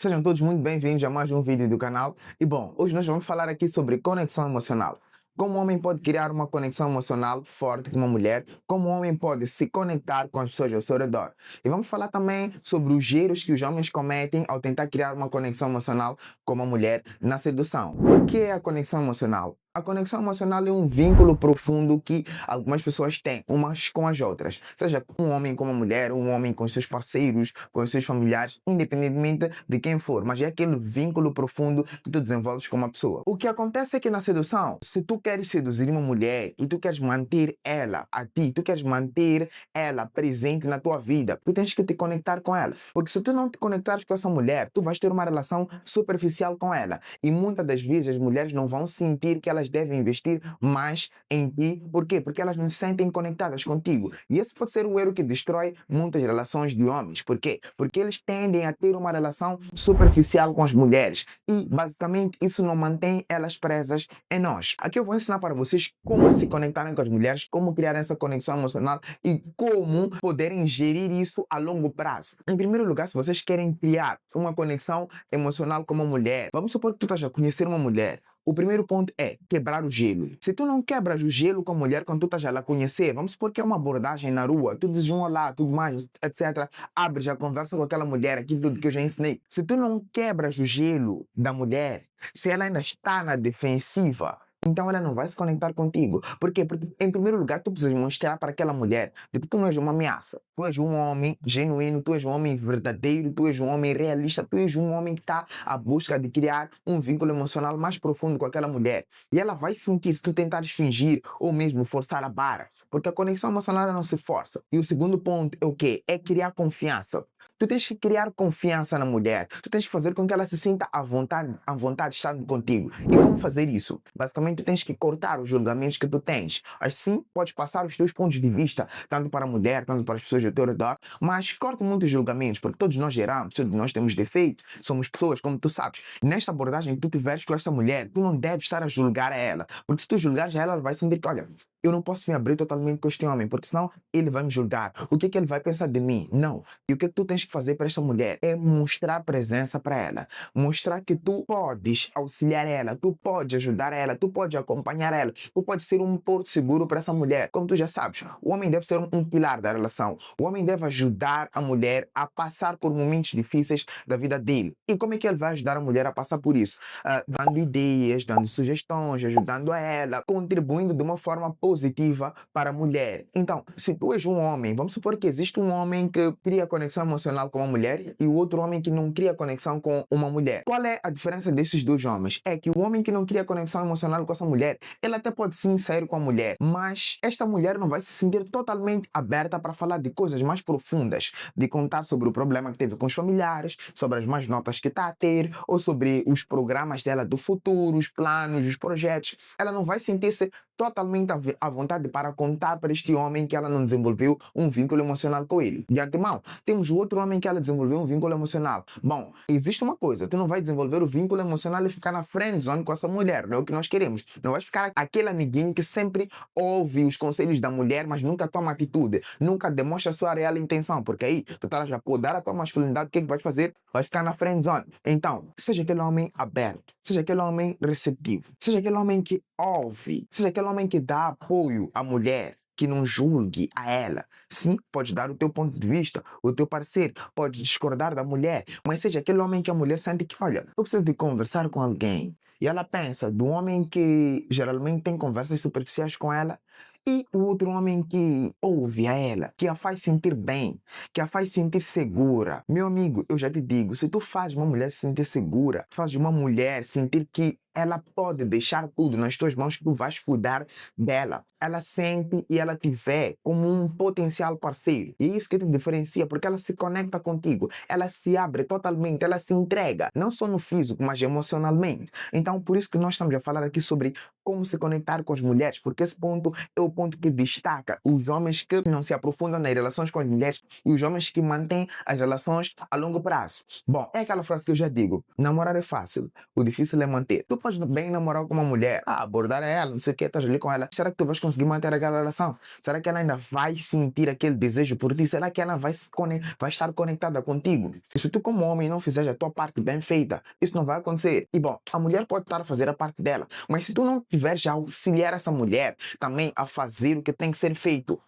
Sejam todos muito bem-vindos a mais um vídeo do canal. E bom, hoje nós vamos falar aqui sobre conexão emocional. Como o homem pode criar uma conexão emocional forte com uma mulher, como o homem pode se conectar com as pessoas ao seu redor. E vamos falar também sobre os erros que os homens cometem ao tentar criar uma conexão emocional com uma mulher na sedução. O que é a conexão emocional? A conexão emocional é um vínculo profundo que algumas pessoas têm, umas com as outras. Seja um homem com uma mulher, um homem com seus parceiros, com os seus familiares, independentemente de quem for. Mas é aquele vínculo profundo que tu desenvolves com uma pessoa. O que acontece é que na sedução, se tu queres seduzir uma mulher e tu queres manter ela a ti, tu queres manter ela presente na tua vida, tu tens que te conectar com ela. Porque se tu não te conectares com essa mulher, tu vais ter uma relação superficial com ela. E muitas das vezes as mulheres não vão sentir que elas devem investir mais em ti. Por quê? Porque elas não se sentem conectadas contigo. E esse pode ser o erro que destrói muitas relações de homens. Por quê? Porque eles tendem a ter uma relação superficial com as mulheres. E basicamente isso não mantém elas presas em nós. Aqui eu vou ensinar para vocês como se conectarem com as mulheres, como criar essa conexão emocional e como poderem gerir isso a longo prazo. Em primeiro lugar, se vocês querem criar uma conexão emocional com uma mulher, vamos supor que tu estás a conhecer uma mulher. O primeiro ponto é quebrar o gelo. Se tu não quebras o gelo com a mulher quando tu estás a la conhecer, vamos supor que é uma abordagem na rua, tu dizes um olá, tudo mais, etc. Abres a conversa com aquela mulher, aquilo tudo que eu já ensinei. Se tu não quebras o gelo da mulher, se ela ainda está na defensiva, então ela não vai se conectar contigo. Por quê? Porque, em primeiro lugar, tu precisas mostrar para aquela mulher de que tu não és uma ameaça. Tu és um homem genuíno, tu és um homem verdadeiro, tu és um homem realista, tu és um homem que está à busca de criar um vínculo emocional mais profundo com aquela mulher. E ela vai sentir se tu tentares fingir ou mesmo forçar a barra. Porque a conexão emocional ela não se força. E o segundo ponto é o quê? É criar confiança. Tu tens que criar confiança na mulher. Tu tens que fazer com que ela se sinta à vontade estando contigo. E como fazer isso? Basicamente, tu tens que cortar os julgamentos que tu tens. Assim, podes passar os teus pontos de vista, tanto para a mulher, tanto para as pessoas ao teu redor, mas corte muitos julgamentos, porque todos nós geramos, todos nós temos defeitos, somos pessoas, como tu sabes. Nesta abordagem que tu tiveres com esta mulher, tu não deves estar a julgar a ela, porque se tu julgares a ela, ela vai sentir que, olha, eu não posso me abrir totalmente com este homem, porque senão ele vai me julgar. O que é que ele vai pensar de mim? Não. E o que é que tu tens que fazer para esta mulher? É mostrar presença para ela. Mostrar que tu podes auxiliar ela, tu podes ajudar ela, tu podes acompanhar ela, tu podes ser um porto seguro para essa mulher. Como tu já sabes, o homem deve ser um pilar da relação. O homem deve ajudar a mulher a passar por momentos difíceis da vida dele. E como é que ele vai ajudar a mulher a passar por isso? Dando ideias, dando sugestões, ajudando a ela, contribuindo de uma forma positiva para a mulher. Então, se tu és um homem, vamos supor que existe um homem que cria conexão emocional com uma mulher e o outro homem que não cria conexão com uma mulher. Qual é a diferença desses dois homens? É que o homem que não cria conexão emocional com essa mulher, ele até pode sim sair com a mulher, mas esta mulher não vai se sentir totalmente aberta para falar de coisas mais profundas, de contar sobre o problema que teve com os familiares, sobre as más notas que está a ter, ou sobre os programas dela do futuro, os planos, os projetos. Ela não vai sentir-se totalmente à vontade para contar para este homem que ela não desenvolveu um vínculo emocional com ele. De antemão, temos o outro homem que ela desenvolveu um vínculo emocional. Bom, existe uma coisa, tu não vai desenvolver o vínculo emocional e ficar na friend zone com essa mulher, não é o que nós queremos. Não vais ficar aquele amiguinho que sempre ouve os conselhos da mulher, mas nunca toma atitude, nunca demonstra a sua real intenção, porque aí tu estás já a podar a tua masculinidade, o que é que vais fazer? Vais ficar na friend zone. Então, seja aquele homem aberto, seja aquele homem receptivo, seja aquele homem que ouve, seja aquele homem que dá apoio à mulher, que não julgue a ela. Sim, pode dar o teu ponto de vista, o teu parecer, pode discordar da mulher, mas seja aquele homem que a mulher sente que, olha, eu preciso de conversar com alguém. E ela pensa do homem que geralmente tem conversas superficiais com ela e o outro homem que ouve a ela, que a faz sentir bem, que a faz sentir segura. Meu amigo, eu já te digo, se tu faz uma mulher se sentir segura, faz uma mulher sentir que ela pode deixar tudo nas tuas mãos que tu vais cuidar dela. Ela sente e ela te vê como um potencial parceiro. E é isso que te diferencia, porque ela se conecta contigo. Ela se abre totalmente, ela se entrega. Não só no físico, mas emocionalmente. Então, por isso que nós estamos a falar aqui sobre como se conectar com as mulheres, porque esse ponto é o o ponto que destaca os homens que não se aprofundam nas relações com as mulheres e os homens que mantêm as relações a longo prazo. Bom, é aquela frase que eu já digo: namorar é fácil, o difícil é manter. Tu podes bem namorar com uma mulher, abordar ela, não sei o que, estás ali com ela. Será que tu vais conseguir manter aquela relação? Será que ela ainda vai sentir aquele desejo por ti? Será que ela vai estar conectada contigo? E se tu, como homem, não fizeres a tua parte bem feita, isso não vai acontecer. E bom, a mulher pode estar a fazer a parte dela, mas se tu não tiveres a auxiliar essa mulher também a fazer o que tem que ser feito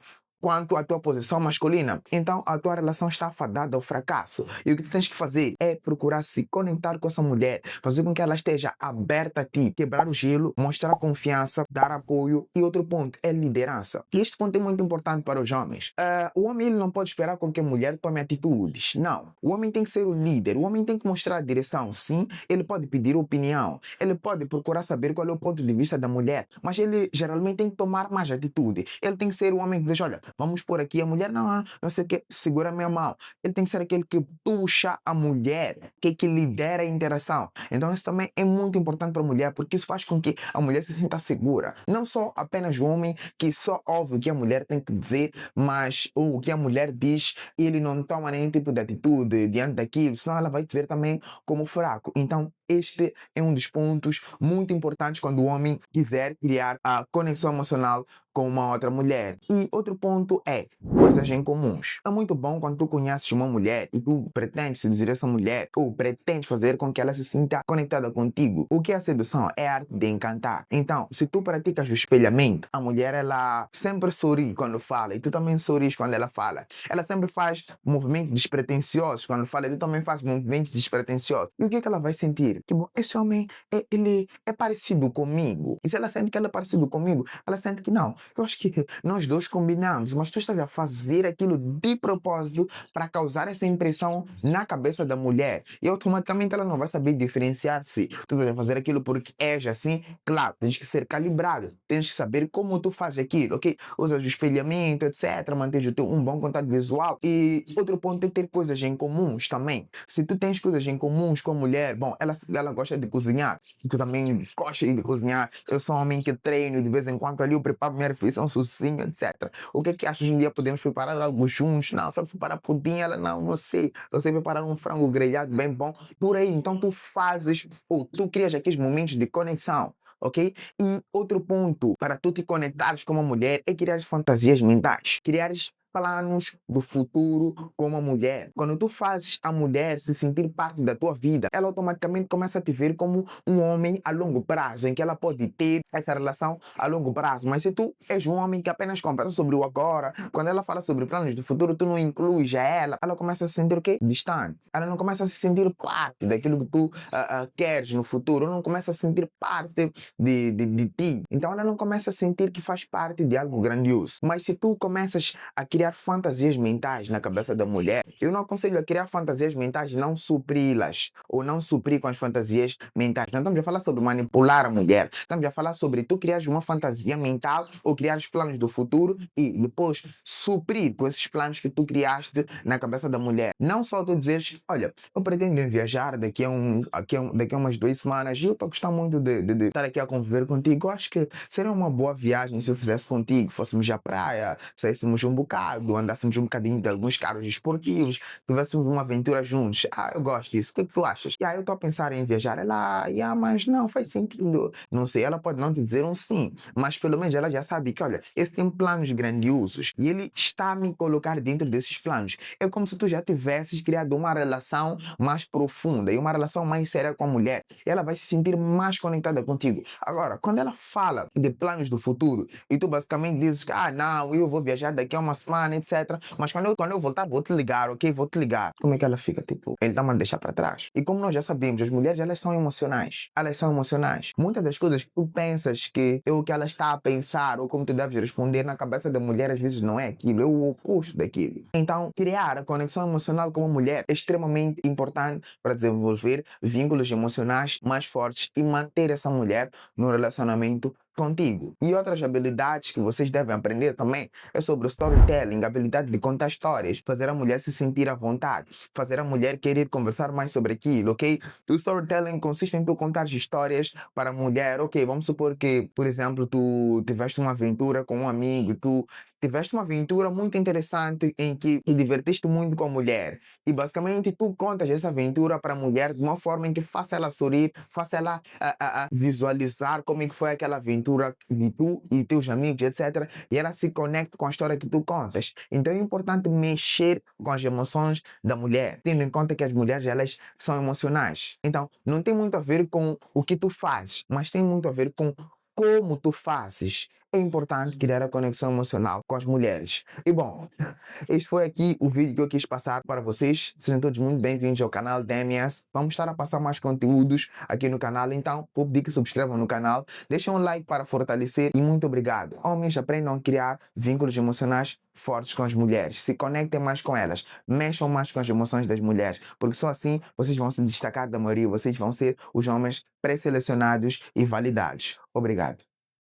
quanto à tua posição masculina, então a tua relação está fadada ao fracasso. E o que tu tens que fazer é procurar se conectar com essa mulher, fazer com que ela esteja aberta a ti, quebrar o gelo, mostrar confiança, dar apoio. E outro ponto é liderança. E este ponto é muito importante para os homens. O homem ele não pode esperar com que a mulher tome atitudes. Não. O homem tem que ser o líder, o homem tem que mostrar a direção. Sim, ele pode pedir opinião, ele pode procurar saber qual é o ponto de vista da mulher, mas ele geralmente tem que tomar mais atitude. Ele tem que ser o homem que diz: olha, vamos por aqui, a mulher não sei o que, segura a minha mão. Ele tem que ser aquele que puxa a mulher, que lidera a interação. Então isso também é muito importante para a mulher, porque isso faz com que a mulher se sinta segura. Não só apenas o homem que só ouve o que a mulher tem que dizer, mas o que a mulher diz, ele não toma nenhum tipo de atitude diante daquilo, senão ela vai te ver também como fraco. Então este é um dos pontos muito importantes quando o homem quiser criar a conexão emocional com uma outra mulher. E outro ponto é coisas em comuns. É muito bom quando tu conheces uma mulher e tu pretendes seduzir essa mulher ou pretendes fazer com que ela se sinta conectada contigo. O que é a sedução? É a arte de encantar. Então, se tu praticas o espelhamento, a mulher ela sempre sorri quando fala e tu também sorris quando ela fala. Ela sempre faz movimentos despretensiosos quando fala e tu também faz movimentos despretensiosos. E o que é que ela vai sentir? Que bom, esse homem ele é parecido comigo. E se ela sente que ele é parecido comigo, ela sente que não. Eu acho que nós dois combinamos, mas tu estás a fazer aquilo de propósito para causar essa impressão na cabeça da mulher. E automaticamente ela não vai saber diferenciar se tu estás a fazer aquilo porque és assim. Claro, tens que ser calibrado, tens que saber como tu fazes aquilo, ok? Usas o espelhamento, etc. Mantens um bom contato visual. E outro ponto é ter coisas em comuns também. Se tu tens coisas em comuns com a mulher, bom, ela gosta de cozinhar, e tu também gostas de cozinhar. Eu sou um homem que treino e de vez em quando ali eu preparo minha refeição sozinho, etc. O que é que achas hoje em dia podemos preparar algo juntos? Não, sabe preparar pudim? Ela não sei. Eu sei preparar um frango grelhado bem bom. Por aí, então tu fazes, ou tu crias aqueles momentos de conexão. Ok? E outro ponto para tu te conectares com uma mulher é criar fantasias mentais. Criares planos do futuro com uma mulher. Quando tu fazes a mulher se sentir parte da tua vida, ela automaticamente começa a te ver como um homem a longo prazo, em que ela pode ter essa relação a longo prazo. Mas se tu és um homem que apenas conversa sobre o agora, quando ela fala sobre planos do futuro, tu não incluis a ela começa a se sentir o quê? Distante. Ela não começa a se sentir parte daquilo que tu queres no futuro, não começa a sentir parte de ti. Então ela não começa a sentir que faz parte de algo grandioso. Mas se tu começas a criar fantasias mentais na cabeça da mulher, eu não aconselho a criar fantasias mentais, não supri-las ou não suprir com as fantasias mentais. Não estamos a falar sobre manipular a mulher, estamos a falar sobre tu criares uma fantasia mental ou criares planos do futuro e depois suprir com esses planos que tu criaste na cabeça da mulher. Não só tu dizeres: olha, eu pretendo viajar daqui a umas 2 semanas e eu estou a gostar muito de estar aqui a conviver contigo. Eu acho que seria uma boa viagem se eu fizesse contigo, fôssemos à praia, saíssemos um bocado, andássemos um bocadinho de alguns carros esportivos, tivéssemos uma aventura juntos. Eu gosto disso. O que é que tu achas? Eu estou a pensar em viajar. Ela, mas não faz sentido. Não sei, ela pode não te dizer um sim, mas pelo menos ela já sabe que, olha, esse tem planos grandiosos e ele está a me colocar dentro desses planos. É como se tu já tivesses criado uma relação mais profunda e uma relação mais séria com a mulher. E ela vai se sentir mais conectada contigo. Agora, quando ela fala de planos do futuro e tu basicamente dizes que, não, eu vou viajar daqui a uma semana, etc. Mas quando eu voltar, vou te ligar, ok? Vou te ligar. Como é que ela fica? Tipo, ele está-me a deixar para trás. E como nós já sabemos, as mulheres, elas são emocionais. Elas são emocionais. Muitas das coisas que tu pensas que é o que ela está a pensar ou como tu deves responder na cabeça da mulher, às vezes não é aquilo, é o oposto daquilo. Então, criar a conexão emocional com uma mulher é extremamente importante para desenvolver vínculos emocionais mais fortes e manter essa mulher no relacionamento contigo. E outras habilidades que vocês devem aprender também é sobre o storytelling, a habilidade de contar histórias, fazer a mulher se sentir à vontade, fazer a mulher querer conversar mais sobre aquilo, ok? O storytelling consiste em tu contar histórias para a mulher, ok? Vamos supor que, por exemplo, tu tiveste uma aventura com um amigo, tu tiveste uma aventura muito interessante em que te divertiste muito com a mulher. E basicamente tu contas essa aventura para a mulher de uma forma em que faça ela sorrir, faça ela visualizar como é que foi aquela aventura de tu e teus amigos, etc. E ela se conecta com a história que tu contas. Então é importante mexer com as emoções da mulher, tendo em conta que as mulheres elas são emocionais. Então não tem muito a ver com o que tu fazes, mas tem muito a ver com como tu fazes. É importante criar a conexão emocional com as mulheres. E bom, este foi aqui o vídeo que eu quis passar para vocês. Sejam todos muito bem-vindos ao canal DMS. Vamos estar a passar mais conteúdos aqui no canal, então vou pedir que subscrevam no canal, deixem um like para fortalecer e muito obrigado. Homens, aprendam a criar vínculos emocionais fortes com as mulheres. Se conectem mais com elas, mexam mais com as emoções das mulheres, porque só assim vocês vão se destacar da maioria, vocês vão ser os homens pré-selecionados e validados. Obrigado.